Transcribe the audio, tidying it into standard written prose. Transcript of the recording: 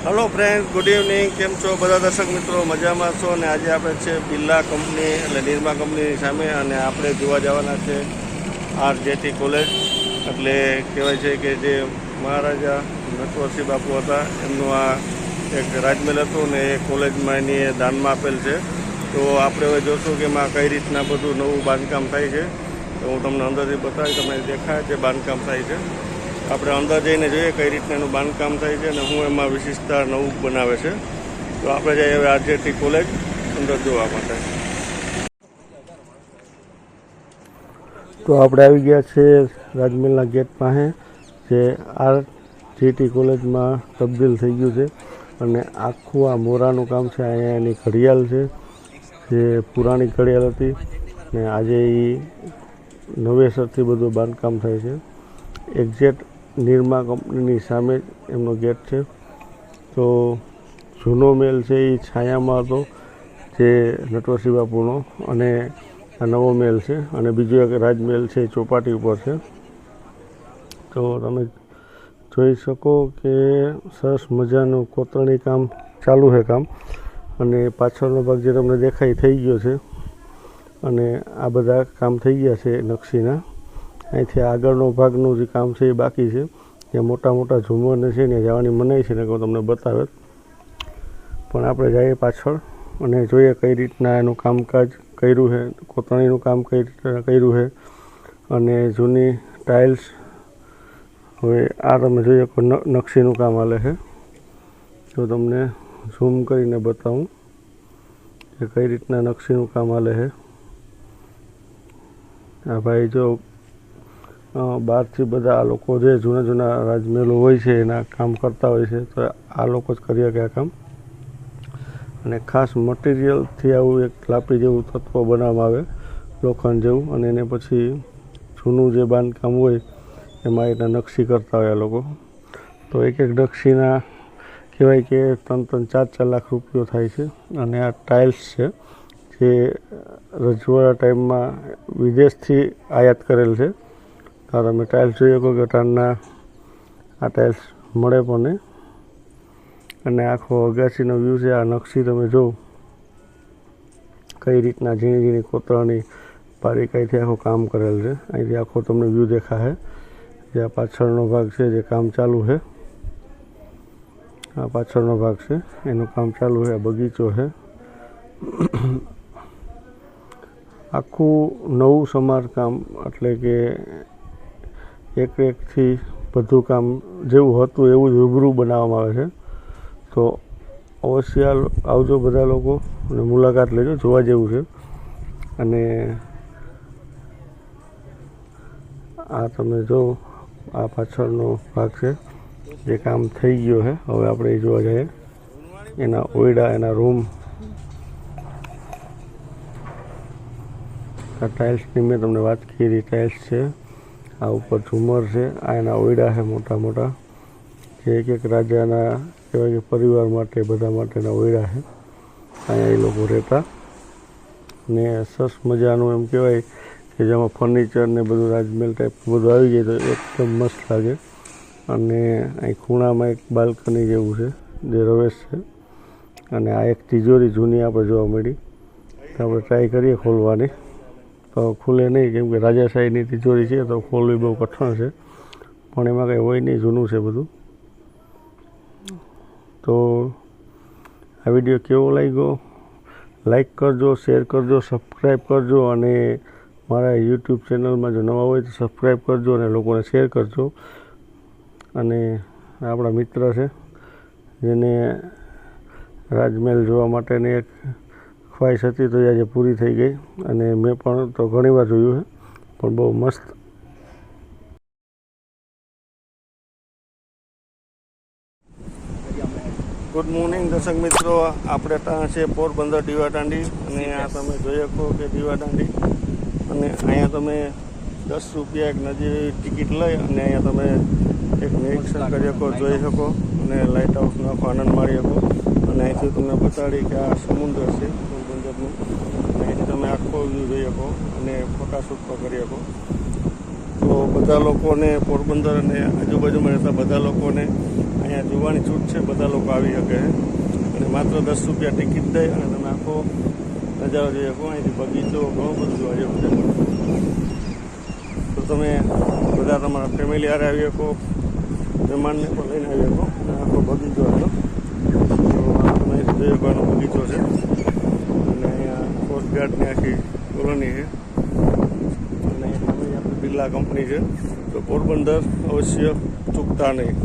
Hello friends, good evening. केम छो बधा दर्शक मित्रों? मजामां छो ने आज आपणे छे बिरला कंपनी એટલે નિરમા કંપનીની સામે અને આપણે જોવા જવાના છે આરજેટી કોલેજ એટલે કહેવાય છે કે જે મહારાજા નટવરસિંહ બાપુ હતા એમનું આ એક રાજમહેલ હતું ને એ કોલેજમાં એની દાનમાં આપેલ છે। તો આપણે હવે જોશું કે એમાં કઈ રીતના બધું નવું બાંધકામ થાય છે। તો હું તમને અંદરથી બતાવી, તમને દેખાય છે બાંધકામ થાય છે। આપણે અંદર જઈને જોઈએ કઈ રીતના એનું બાંધકામ થાય છે અને હું એમાં વિશેષતા નવું બનાવે છે। તો આપણે જઈએ હવે આરજેટી કોલેજ અંદર જોવા માટે। તો આપણે આવી ગયા છે રાજમહેલના ગેટ પાસે, જે આરજેટી કોલેજમાં તબદીલ થઈ ગયું છે અને આખું આ મોરાનું કામ છે। અહીંયા એની ઘડિયાળ છે, જે પુરાણી ઘડિયાળ હતી ને આજે એ નવેસરથી બધું બાંધકામ થાય છે। એક્ઝેક્ટ નિરમા કંપનીની સામે એમનો ગેટ છે। તો જૂનો મહેલ છે એ છાયામાં હતો, જે નટવરસિંહ બાપુનો, અને આ નવો મહેલ છે અને બીજો એક રાજમહેલ છે એ ચોપાટી ઉપર છે। તો તમે જોઈ શકો કે સરસ મજાનું કોતરણી કામ ચાલુ છે અને પાછળનો ભાગ જે તમને દેખાય થઈ ગયો છે અને આ બધા કામ થઈ ગયા છે નકશીના। અહીંથી આગળનો ભાગનું જે કામ છે એ બાકી છે, ત્યાં મોટા મોટા ઝુમરને છે ને જવાની મનાઈ છે ને હું તમને બતાવે, પણ આપણે જઈએ પાછળ અને જોઈએ કઈ રીતના એનું કામકાજ કર્યું છે, કોતરણીનું કામ કઈ રીતના કર્યું છે અને જૂની ટાઇલ્સ। હવે આ તમે જોઈએ નકશીનું કામ હાલે છે। તો તમને ઝૂમ કરીને બતાવું કે કઈ રીતના નકશીનું કામ હાલે છે। આ ભાઈ જો બહારથી બધા આ લોકો જે જૂના જૂના રાજમહેલો હોય છે એના કામ કરતા હોય છે, તો આ લોકો જ કરી શકે આ કામ। અને ખાસ મટીરિયલથી આવું એક લાપી જેવું તત્વ બનાવવામાં આવે, લોખંડ જેવું, અને એને પછી જૂનું જે બાંધકામ હોય એમાં એના નકશી કરતા હોય આ લોકો। તો એક એક નકશીના કહેવાય કે 3-4 લાખ રૂપિયો થાય છે। અને આ ટાઇલ્સ છે જે રજવાડા ટાઈમમાં વિદેશથી આયાત કરેલ છે। તો તમે ટાઇલ્સ જોઈએ કોઈ ગટારના આ ટાઇલ્સ મળે પણ નહીં, અને આખો અગાસીનો વ્યૂ છે। આ નકશી તમે જો કઈ રીતના ઝીણી ઝીણી કોતરણી બારીકાઈથી આખું કામ કરેલ છે। અહીંથી આખો તમને વ્યૂ દેખાશે, જે આ પાછળનો ભાગ છે જે કામ ચાલુ છે, આ પાછળનો ભાગ છે એનું કામ ચાલુ છે, બગીચો છે। આખું નવું સમારકામ, એટલે કે એકથી બધું કામ જેવું હતું એવું જ રૂબરૂ બનાવવામાં આવે છે। તો અવશ્ય આવજો બધા લોકો અને મુલાકાત લેજો, જોવા જેવું છે। અને આ તમે જો આ પાછળનો ભાગ છે જે કામ થઈ ગયો છે। હવે આપણે એ જોવા જઈએ એના ઓરડા, એના રૂમ। આ ટાઇલ્સની મેં તમને વાત કરી, ટાઇલ્સ છે, આ ઉપર ઝુમર છે, આ એના ઓરડા છે મોટા મોટા, જે એક એક રાજાના કહેવાય કે પરિવાર માટે બધા માટેના ઓરડા છે। અહીંયા એ લોકો રહેતા ને સરસ મજાનું એમ કહેવાય કે જેમાં ફર્નિચર ને બધું રાજમહેલ ટાઈપ બધું આવી જાય તો એકદમ મસ્ત લાગે। અને અહીં ખૂણામાં એક બાલ્કની જેવું છે જે રવેશ છે, અને આ એક તિજોરી જૂની આપણે જોવા મળી, તો આપણે ટ્રાય કરીએ ખોલવાની, તો ખુલે નહીં કેમ કે રાજાશાહીની તિજોરી છે તો ખોલવી બહુ કઠણ છે, પણ એમાં કંઈ હોય નહીં, જૂનું છે બધું। તો આ વિડીયો કેવો લાગ્યો લાઈક કરજો, શેર કરજો, સબસ્ક્રાઈબ કરજો, અને મારા યુટ્યુબ ચેનલમાં જો નવા હોય તો સબસ્ક્રાઈબ કરજો અને લોકોને શેર કરજો। અને આપણા મિત્ર છે જેને રાજમહેલ જોવા માટેની એક ખ્વાહિશ હતી તો આજે પૂરી થઈ ગઈ, અને મેં પણ તો ઘણીવાર જોયું છે, પણ બહુ મસ્ત। ગુડ મોર્નિંગ દર્શક મિત્રો, આપણે ત્યાં છે પોરબંદર દીવાદાંડી, અને આ તમે જોઈ શકો કે દીવાદાંડી, અને અહીંયા તમે 10 રૂપિયા એક નજીવી ટિકિટ લઈ અને અહીંયા તમે એક નિરીક્ષણ કરી શકો, જોઈ શકો, અને લાઇટ હાઉસનો આખો આનંદ માણી શકો। અને અહીંથી તમને બતાડી કે આ સમુદ્ર છે પોરબંદરનું, અને અહીંથી તમે આખો વ્યૂ જોઈ શકો અને ફોટાશૂટ પણ કરી શકો। તો બધા લોકોને, પોરબંદર અને આજુબાજુમાં રહેતા બધા લોકોને અહીંયા જોવાની છૂટ છે, બધા લોકો આવી શકે છે અને માત્ર 10 રૂપિયા ટિકિટ દઈ અને તમે આખો નજારો જોઈ શકો. અહીંથી બગીચો ઘણું બધું જોવા જેવું છે. તો તમે બધા તમારા ફેમિલી હારે આવી શકો, મહેમાનને પણ લઈને આવી શકો અને આખો બગીચો હતો. તો તમે અહીંથી જોઈ શકો એનો બગીચો છે અને અહીંયા કોસ્ટગાર્ડની આખી કોલોની છે અને સામે આપણી બિરલા કંપની છે. તો પોરબંદર અવશ્ય ચૂકતા નહીં.